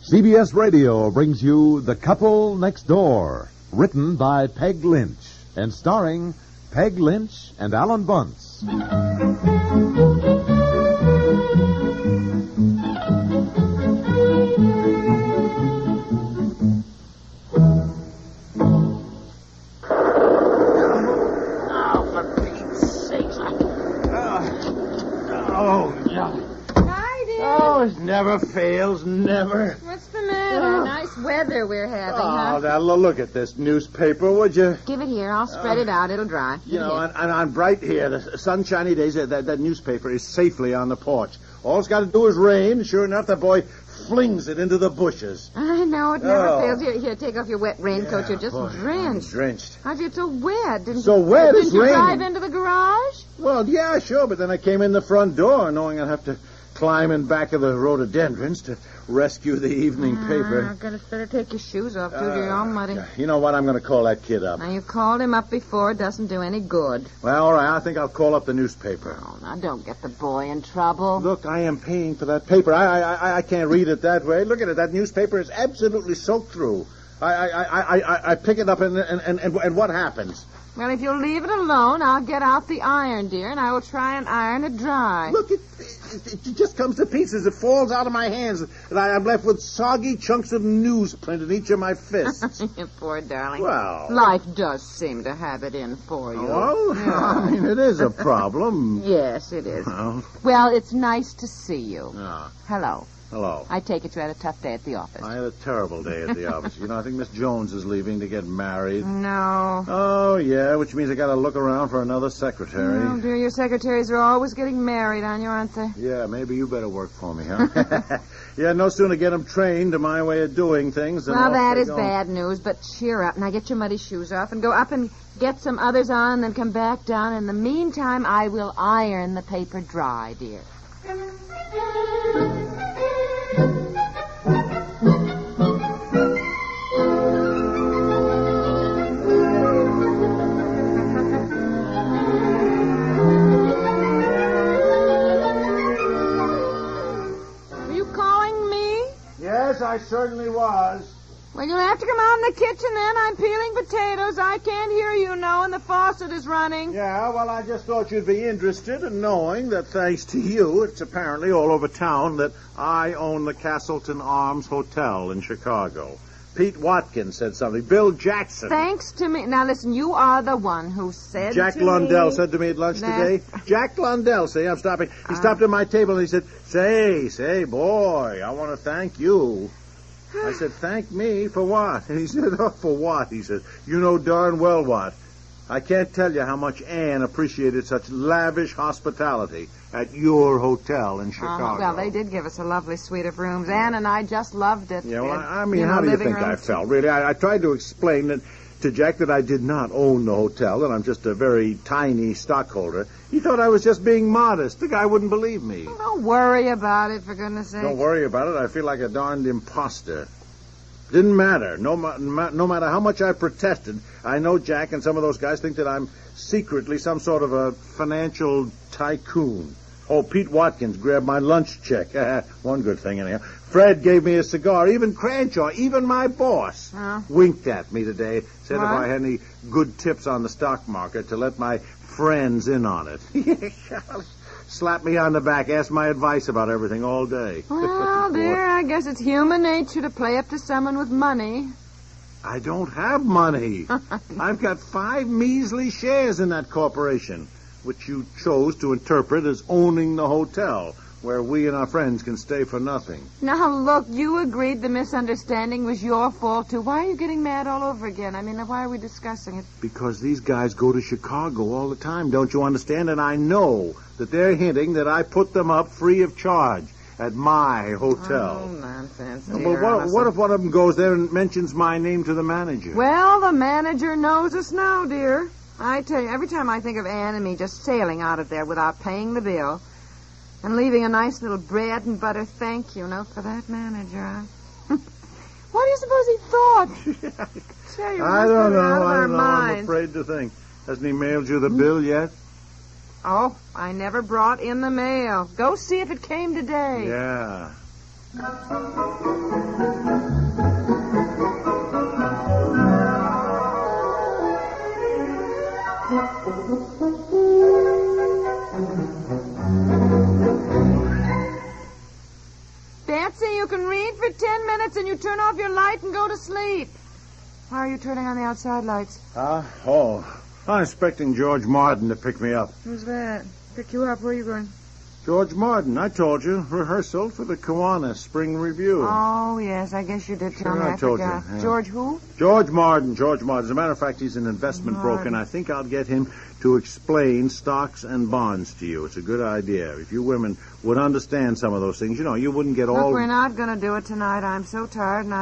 CBS Radio brings you The Couple Next Door, written by Peg Lynch and starring Peg Lynch and Ethel Bunce. Never fails, never. What's the matter? Nice weather we're having, huh? Oh, now look at this newspaper, would you? Give it here. I'll spread it out. It'll dry. You know, on bright here, the sunshiny days, that newspaper is safely on the porch. All it's got to do is rain. Sure enough, that boy flings it into the bushes. I know. It never fails. Here, take off your wet raincoat. You're just drenched. I'm drenched. How'd you get so wet? Didn't so wet, it's raining. Didn't you drive into the garage? Well, yeah, sure, but then I came in the front door knowing I'd have to climb in back of the rhododendrons to rescue the evening paper. I'm going to better take your shoes off, too. You're all muddy. You know what? I'm going to call that kid up. Now, you called him up before. It doesn't do any good. Well, all right. I think I'll call up the newspaper. Oh, now, don't get the boy in trouble. Look, I am paying for that paper. I can't read it that way. Look at it. That newspaper is absolutely soaked through. I pick it up, and what happens? Well, if you'll leave it alone, I'll get out the iron, dear, and I will try and iron it dry. Look, it just comes to pieces. It falls out of my hands, and I'm left with soggy chunks of newsprint in each of my fists. You poor darling. Well, life does seem to have it in for you. Well, yeah. I mean, it is a problem. Yes, it is. Well, it's nice to see you. Hello. Hello. I take it you had a tough day at the office. I had a terrible day at the office. You know, I think Miss Jones is leaving to get married. No. Oh, yeah, which means I got to look around for another secretary. Oh, dear, your secretaries are always getting married on you, aren't they? Yeah, maybe you better work for me, huh? Yeah, no sooner get them trained to my way of doing things than... Well, that is bad news, but cheer up. Now get your muddy shoes off and go up and get some others on, then come back down. In the meantime, I will iron the paper dry, dear. Yes, I certainly was. Well, you'll have to come out in the kitchen then. I'm peeling potatoes. I can't hear you now, and the faucet is running. Yeah, well, I just thought you'd be interested in knowing that thanks to you, it's apparently all over town that I own the Castleton Arms Hotel in Chicago. Pete Watkins said something. Bill Jackson. Thanks to me. Now, listen, you are the one who said Jack Lundell said to me at lunch today. Jack Lundell, see, I'm stopping. He stopped at my table and he said, Say, boy, I want to thank you. I said, thank me for what? And he said, oh, for what? He said, you know darn well what. I can't tell you how much Anne appreciated such lavish hospitality at your hotel in Chicago. Well, they did give us a lovely suite of rooms. Anne and I just loved it. Yeah, well, I mean, how do you think I felt? Really, I tried to explain that to Jack that I did not own the hotel, that I'm just a very tiny stockholder. He thought I was just being modest. The guy wouldn't believe me. Well, don't worry about it, for goodness sake. Don't worry about it. I feel like a darned imposter. Didn't matter. No matter how much I protested, I know Jack and some of those guys think that I'm secretly some sort of a financial tycoon. Oh, Pete Watkins grabbed my lunch check. One good thing, anyhow. Fred gave me a cigar. Even Cranshaw, even my boss, winked at me today. Said if I had any good tips on the stock market to let my friends in on it. Slapped me on the back, asked my advice about everything all day. Well, dear, I guess it's human nature to play up to someone with money. I don't have money. I've got 5 measly shares in that corporation, which you chose to interpret as owning the hotel, where we and our friends can stay for nothing. Now, look, you agreed the misunderstanding was your fault, too. Why are you getting mad all over again? I mean, why are we discussing it? Because these guys go to Chicago all the time, don't you understand? And I know that they're hinting that I put them up free of charge at my hotel. Oh, nonsense, dear. Well, what if one of them goes there and mentions my name to the manager? Well, the manager knows us now, dear. I tell you, every time I think of Anne and me just sailing out of there without paying the bill and leaving a nice little bread and butter thank you note for that manager, what do you suppose he thought? Tell you, I don't know. I'm afraid to think. Hasn't he mailed you the bill yet? Oh, I never brought in the mail. Go see if it came today. Yeah. can read for 10 minutes and you turn off your light and go to sleep. Why are you turning on the outside lights? I'm expecting George Martin to pick me up. Who's that? Pick you up? Where are you going? George Martin, I told you. Rehearsal for the Kiwanis Spring Review. Oh, yes, I guess you did tell me. I told you. forgot. Yeah. George who? George Martin. As a matter of fact, he's an investment broker, and I think I'll get him to explain stocks and bonds to you. It's a good idea. If you women would understand some of those things, you wouldn't get all... Look, we're not going to do it tonight. I'm so tired, and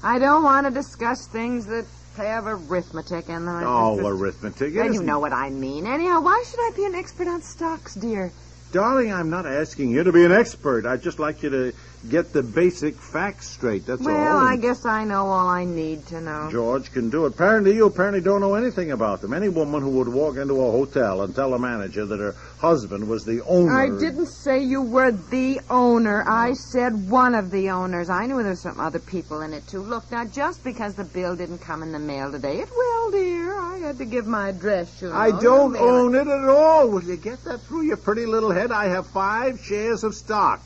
I don't want to discuss things that have arithmetic in them. Arithmetic. Well, you know what I mean. Anyhow, why should I be an expert on stocks, dear? Darling, I'm not asking you to be an expert. I'd just like you to get the basic facts straight, that's all. Well, I guess I know all I need to know. George can do it. Apparently, you don't know anything about them. Any woman who would walk into a hotel and tell the manager that her husband was the owner... I didn't say you were the owner. I said one of the owners. I knew there were some other people in it, too. Look, now, just because the bill didn't come in the mail today, it will, dear. I had to give my address, you know. I don't own it at all. Will you get that through your pretty little head? I have 5 shares of stock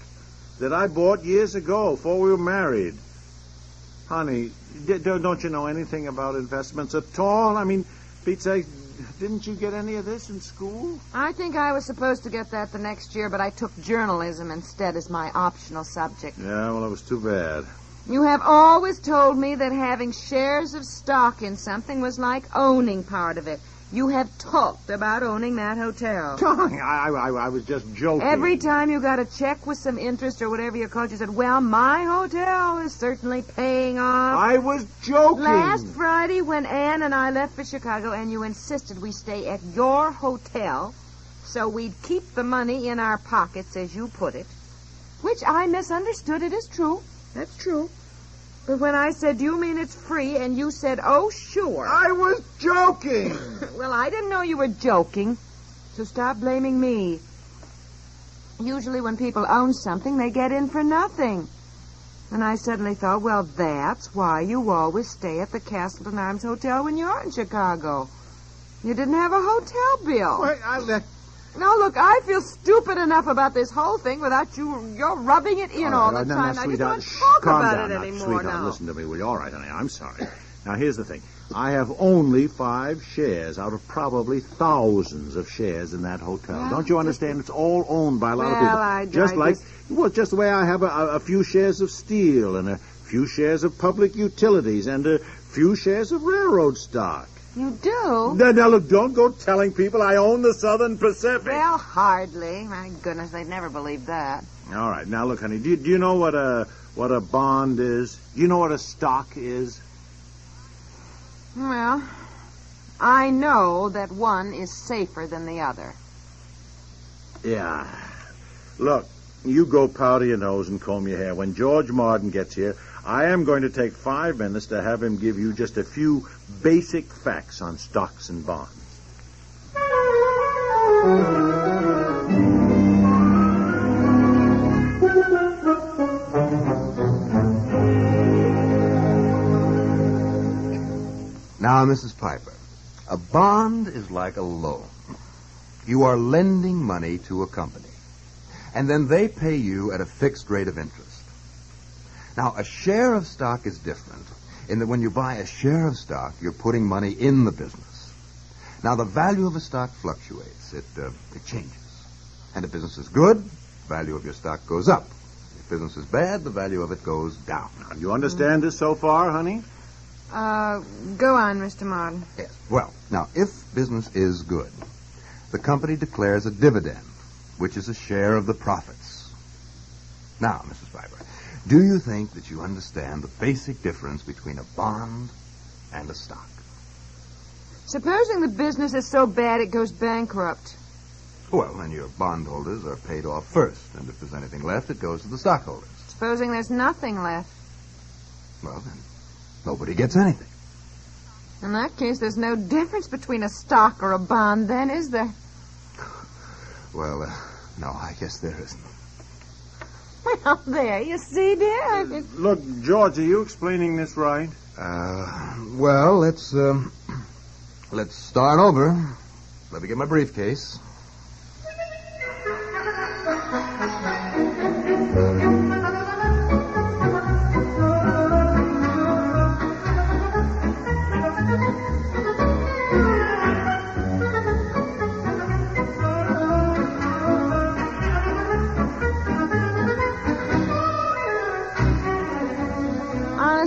that I bought years ago before we were married. Honey, don't you know anything about investments at all? I mean, Pete's sake, didn't you get any of this in school? I think I was supposed to get that the next year, but I took journalism instead as my optional subject. Yeah, well, it was too bad. You have always told me that having shares of stock in something was like owning part of it. You have talked about owning that hotel. I was just joking. Every time you got a check with some interest or whatever you called, you said, well, my hotel is certainly paying off. I was joking. Last Friday when Ann and I left for Chicago and you insisted we stay at your hotel so we'd keep the money in our pockets, as you put it, which I misunderstood. It is true. That's true. But when I said, do you mean it's free? And you said, oh, sure. I was joking. Well, I didn't know you were joking. So stop blaming me. Usually when people own something, they get in for nothing. And I suddenly thought, well, that's why you always stay at the Castleton Arms Hotel when you're in Chicago. You didn't have a hotel bill. Wait, Now, look, I feel stupid enough about this whole thing without you're rubbing it in all the time. I just don't talk about it anymore now. Listen to me, will you? All right, honey, I'm sorry. Now, here's the thing. I have only 5 shares out of probably thousands of shares in that hotel. Well, don't you understand? It's all owned by a lot of people. Just the way I have a few shares of steel and a few shares of public utilities and a few shares of railroad stock. You do? Now, look, don't go telling people I own the Southern Pacific. Well, hardly. My goodness, they'd never believe that. All right. Now, look, honey, do you know what a bond is? Do you know what a stock is? Well, I know that one is safer than the other. Yeah. Look, you go powder your nose and comb your hair. When George Martin gets here, I am going to take 5 minutes to have him give you just a few basic facts on stocks and bonds. Now, Mrs. Piper, a bond is like a loan. You are lending money to a company, and then they pay you at a fixed rate of interest. Now, a share of stock is different in that when you buy a share of stock, you're putting money in the business. Now, the value of a stock fluctuates. It changes. And if business is good, the value of your stock goes up. If business is bad, the value of it goes down. You understand this so far, honey? Go on, Mr. Martin. Yes. Well, now, if business is good, the company declares a dividend, which is a share of the profits. Now, Mrs. Piper, do you think that you understand the basic difference between a bond and a stock? Supposing the business is so bad it goes bankrupt. Well, then your bondholders are paid off first, and if there's anything left, it goes to the stockholders. Supposing there's nothing left. Well, then nobody gets anything. In that case, there's no difference between a stock or a bond, then, is there? Well, no, I guess there isn't. Well, there, you see, dear. Look, George, are you explaining this right? Well, let's start over. Let me get my briefcase.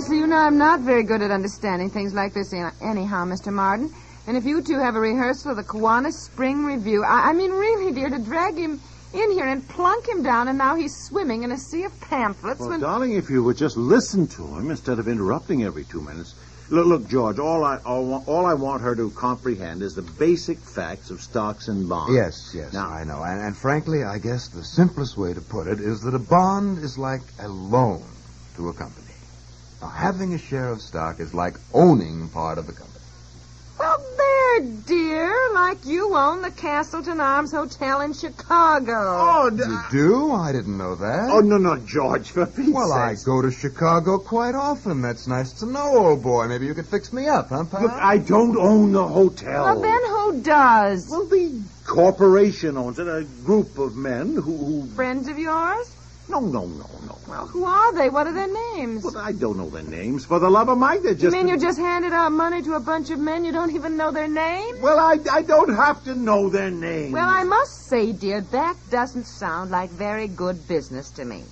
honestly, you know, I'm not very good at understanding things like this anyhow, Mr. Martin. And if you two have a rehearsal of the Kiwanis Spring Review, I mean, really, dear, to drag him in here and plunk him down, and now he's swimming in a sea of pamphlets. Well, darling, if you would just listen to him instead of interrupting every 2 minutes. Look, George, all I want her to comprehend is the basic facts of stocks and bonds. Yes, now, I know. And frankly, I guess the simplest way to put it is that a bond is like a loan to a company. Now, having a share of stock is like owning part of the company. Well, there, dear, like you own the Castleton Arms Hotel in Chicago. Oh, you do? I didn't know that. Oh, no, George, for Pete's sake. Well, I go to Chicago quite often. That's nice to know, old boy. Maybe you could fix me up, huh, pal? Look, I don't own the hotel. Well, then who does? Well, the corporation owns it, a group of men who... Friends of yours? No. Well, who are they? What are their names? Well, I don't know their names. For the love of Mike, they're just... You mean you just handed out money to a bunch of men you don't even know their names? Well, I don't have to know their names. Well, I must say, dear, that doesn't sound like very good business to me.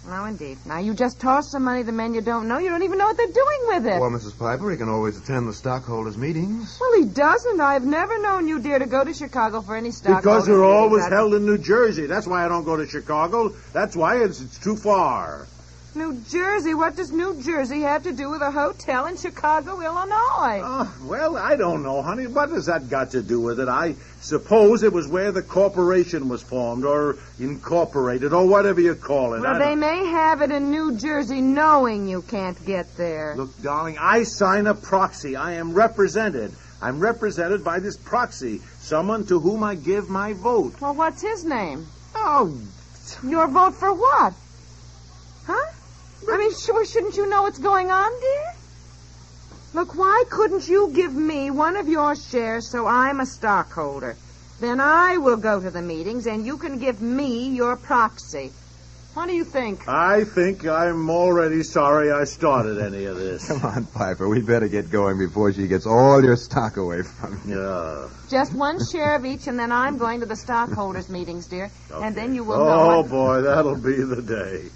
No, indeed. Now, you just toss some money to men you don't know. You don't even know what they're doing with it. Well, Mrs. Piper, he can always attend the stockholders' meetings. Well, he doesn't. I've never known you, dear, to go to Chicago for any stockholders' Because they're always meetings. held in New Jersey. That's why I don't go to Chicago. That's why it's too far. New Jersey? What does New Jersey have to do with a hotel in Chicago, Illinois? Well, I don't know, honey. What has that got to do with it? I suppose it was where the corporation was formed, or incorporated, or whatever you call it. Well, they may have it in New Jersey knowing you can't get there. Look, darling, I sign a proxy. I am represented. I'm represented by this proxy, someone to whom I give my vote. Well, what's his name? Oh. Your vote for what? Huh? I mean, shouldn't you know what's going on, dear? Look, why couldn't you give me one of your shares so I'm a stockholder? Then I will go to the meetings, and you can give me your proxy. What do you think? I think I'm already sorry I started any of this. Come on, Piper. We better get going before she gets all your stock away from you. Yeah. Just one share of each, and then I'm going to the stockholders' meetings, dear. Okay. And then you will know. Oh, boy, that'll be the day.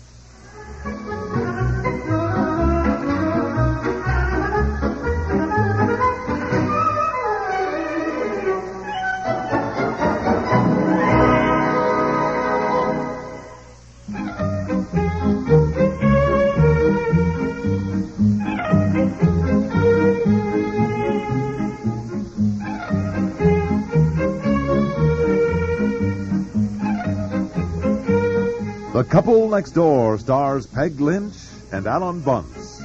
The Couple Next Door stars Peg Lynch and Ethel and Bunce.